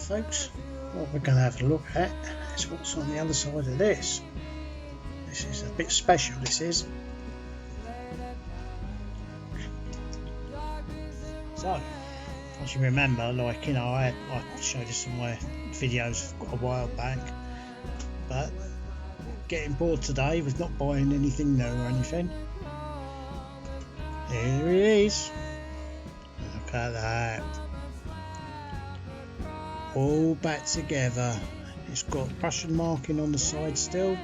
folks, what we're going to have a look at is what's on the other side of this. This is a bit special, this is. So, as you remember, like, you know, I showed you some of my videos a while back, but getting bored today with not buying anything new or anything. Here it is. Look at that. All back together. It's got Russian marking on the side still.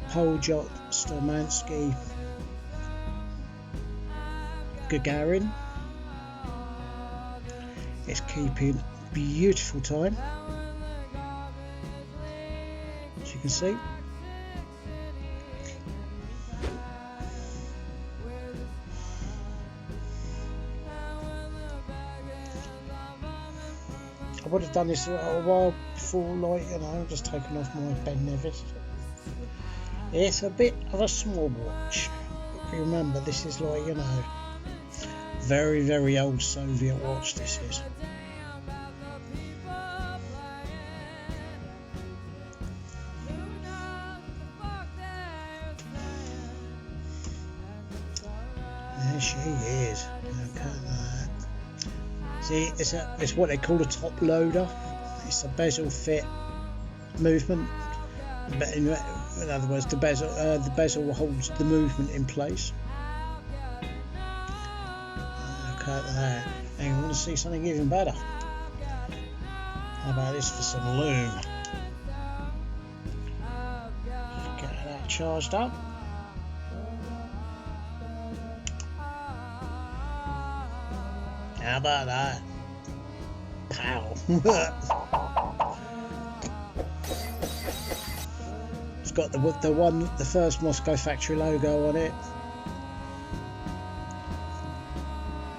Poljot Sturmanskie, Gagarin. It's keeping beautiful time, as you can see. I would have done this a while before, like, you know, just taken off my Ben Nevis. It's a bit of a small watch. Remember, this is, like, you know, very, very old Soviet watch this is. There she is. Look at that. See, it's what they call a top loader. It's a bezel fit movement. In other words, the bezel holds the movement in place. Look at that. And you want to see something even better? How about this for some loom? Get that charged up. How about that? Pow! It's got the first Moscow factory logo on it.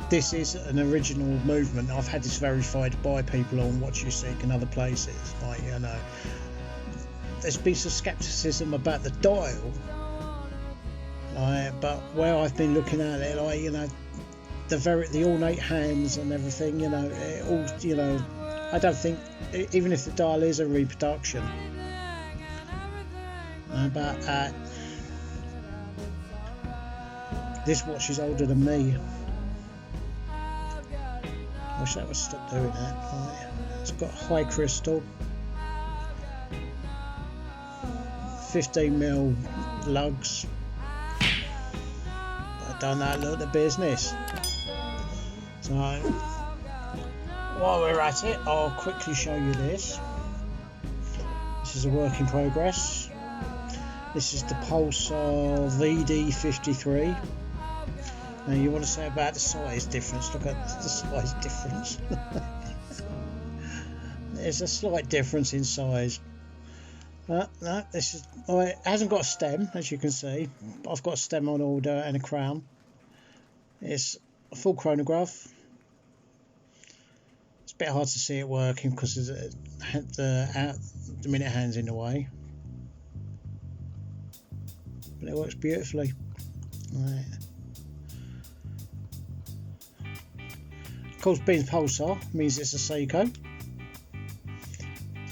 This is an original movement. I've had this verified by people on Watch You Seek and other places. Like, you know, there's been some skepticism about the dial, but where I've been looking at it, like, you know, the ornate hands and everything, you know, it all, you know, I don't think, even if the dial is a reproduction, but this watch is older than me. I wish that would stop doing that. Right. It's got high crystal, 15mm lugs. I've done that little business. So while we're at it, I'll quickly show you this. This is a work in progress. This is the Pulsar VD53. Now, you want to say about the size difference? Look at the size difference. There's a slight difference in size. No, this is. Oh, it hasn't got a stem, as you can see. I've got a stem on order and a crown. It's a full chronograph. It's a bit hard to see it working because the minute hand's in the way. But it works beautifully. Right. Of course, being Pulsar means it's a Seiko.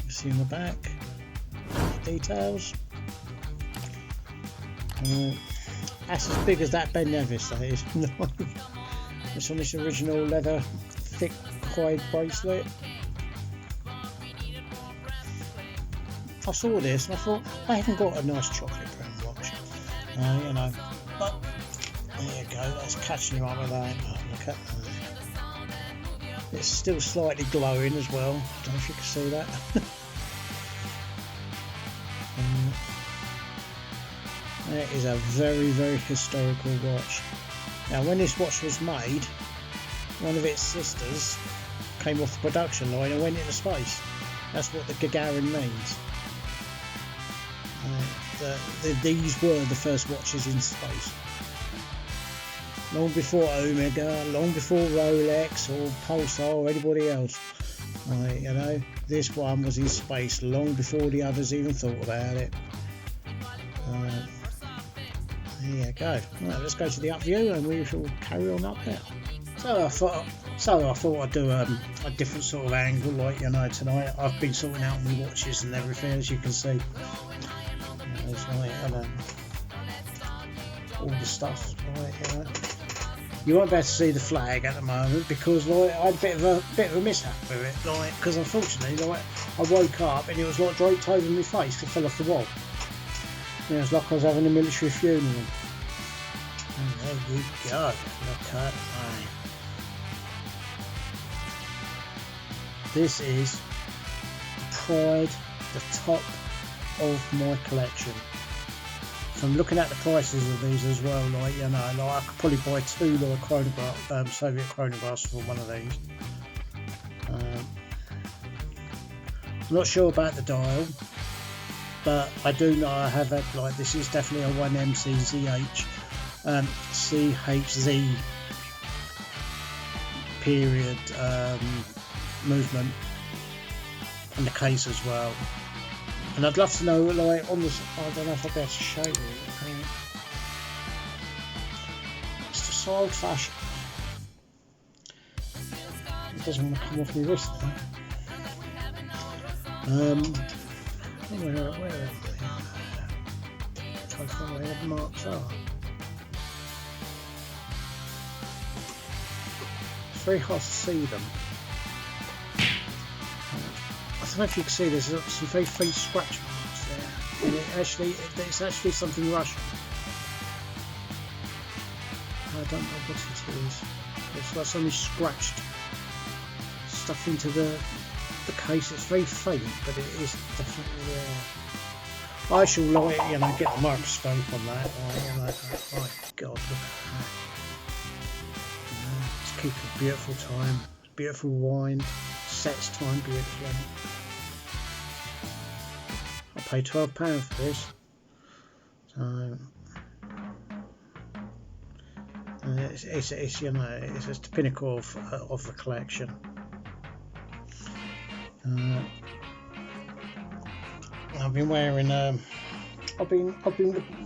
You see in the back, details. That's as big as that Ben Nevis, that is. It's on this original leather, thick hide bracelet. I saw this and I thought, I haven't got a nice chocolate brown watch. You know, but there you go, that's catching you up with that. Oh, look at that. It's still slightly glowing as well. I don't know if you can see that. It is a very, very historical watch. Now, when this watch was made, one of its sisters came off the production line and went into space. That's what the Gagarin means. These were the first watches in space. Long before Omega, long before Rolex or Pulsar or anybody else. You know, this one was in space long before the others even thought about it. There you go. Right, let's go to the up view and we shall carry on up there. So I thought I'd do a different sort of angle, like, you know, tonight. I've been sorting out my watches and everything, as you can see. It's like, you know, all the stuff, like, you know. You won't be able to see the flag at the moment because, like, I had a bit of a mishap with it, like, because unfortunately, like, I woke up and it was like draped over my face. It fell off the wall. You know, it's like I was having a military funeral. And there you go. Look at that. This is pride, the top of my collection. So I'm looking at the prices of these as well, like, you know, like I could probably buy 2 like chronograph, Soviet chronographs for one of these. I'm not sure about the dial, but I do know I have had, like, this is definitely a 1MCZH, CHZ period movement, and the case as well. And I'd love to know, like, on this, I don't know if I'll be able to show you. It's just so old fashioned. It doesn't want to come off my wrist though. Where are they? Try to find where the marks are. It's very hard to see them. I don't know if you can see, there's some very faint scratch marks there, and it's actually something Russian. I don't know what it is. It's like something scratched stuff into the case. It's very faint, but it is definitely there. I shall, like, you know, get the microscope on that. You know, my God, look at that. Just keep a beautiful time, beautiful wine, sets time beautifully. I paid £12 for this, so it's you know, it's just the pinnacle of the collection. I've been wearing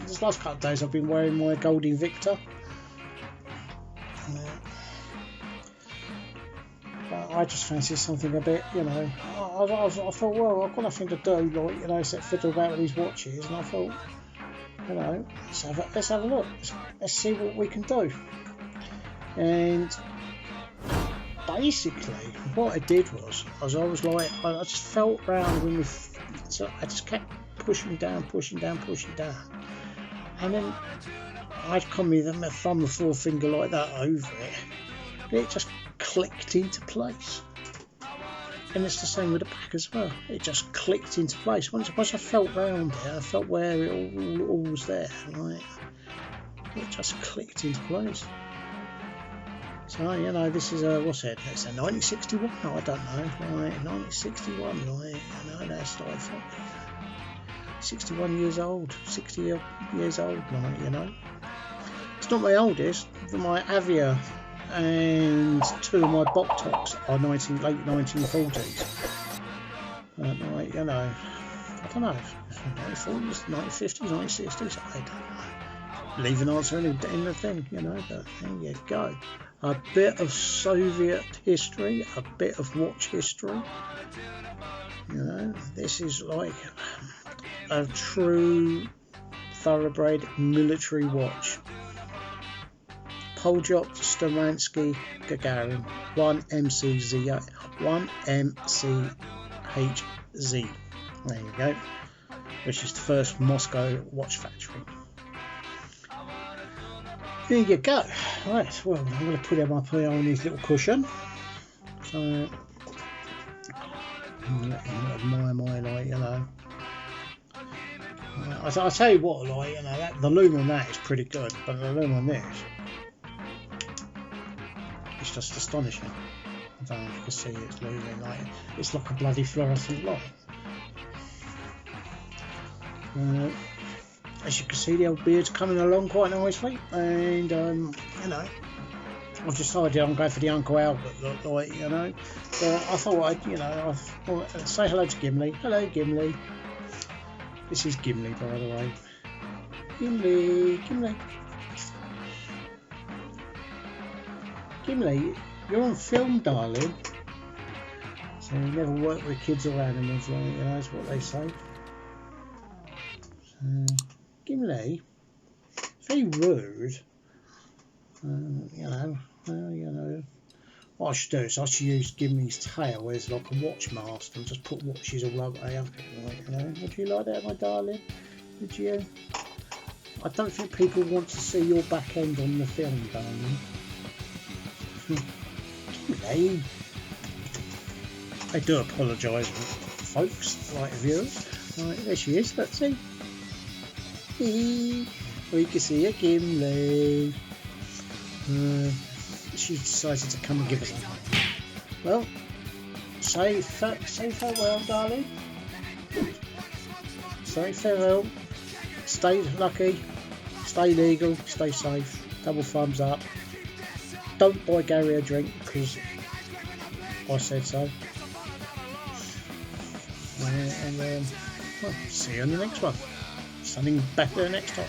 this last couple of days I've been wearing my Gold Invicta. I just fancy something a bit, you know. I thought, well, I've got nothing to do, like, you know, except fiddle about with these watches, and I thought, you know, let's have a look. Let's see what we can do. And basically, what I did was I was like, I just felt round with me, so I just kept pushing down, and then I'd come with my thumb and forefinger like that over it, and it just clicked into place. And it's the same with the back as well. It just clicked into place. Once I felt round it, I felt where it all was there. Right? It just clicked into place. So, you know, this is what's it? It's a 1961. No, I don't know. Right? 1961. Right? You know, that's like 61 years old, 60 years old. Right? You know, it's not my oldest. My Avia and 2 of my Boktoks are late 1940s. Like, you know, I don't know, 1940s, 1950s, 1960s, I don't know. Leave an answer in the thing, you know, but there you go. A bit of Soviet history, a bit of watch history. You know, this is like a true thoroughbred military watch. Poljot Sturmanskie Gagarin 1MCHZ. There you go. Which is the first Moscow watch factory. There you go. Right, well, I'm going to put on his little cushion. So, admire my, like, you know. I'll tell you what, like, you know, the loom on that is pretty good, but the loom on this, it's just astonishing. I don't know if you can see it's looming, like, it's like a bloody fluorescent light. As you can see, the old beard's coming along quite nicely, and you know, I've decided I'm going for the Uncle Albert look, like, you know. But I thought I'd, you know, say hello to Gimli. Hello, Gimli. This is Gimli, by the way. Gimli, Gimli. Gimli, you're on film, darling. So you never work with kids or animals, right? You know, that's what they say. So, Gimli, very rude. You know, what I should do is I should use Gimli's tail as like a watch mask and just put watches all over there. You know, would you like that, my darling? Would you? I don't think people want to see your back end on the film, darling. Gimli. I do apologise, folks, like viewers. Right, there she is, let's see. We can see a Gimli. She decided to come and give us a hug. Well, say farewell, darling. Say farewell. Stay lucky. Stay legal. Stay safe. Double thumbs up. Don't buy Gary a drink because I said so. And well, see you on the next one. Something better next time.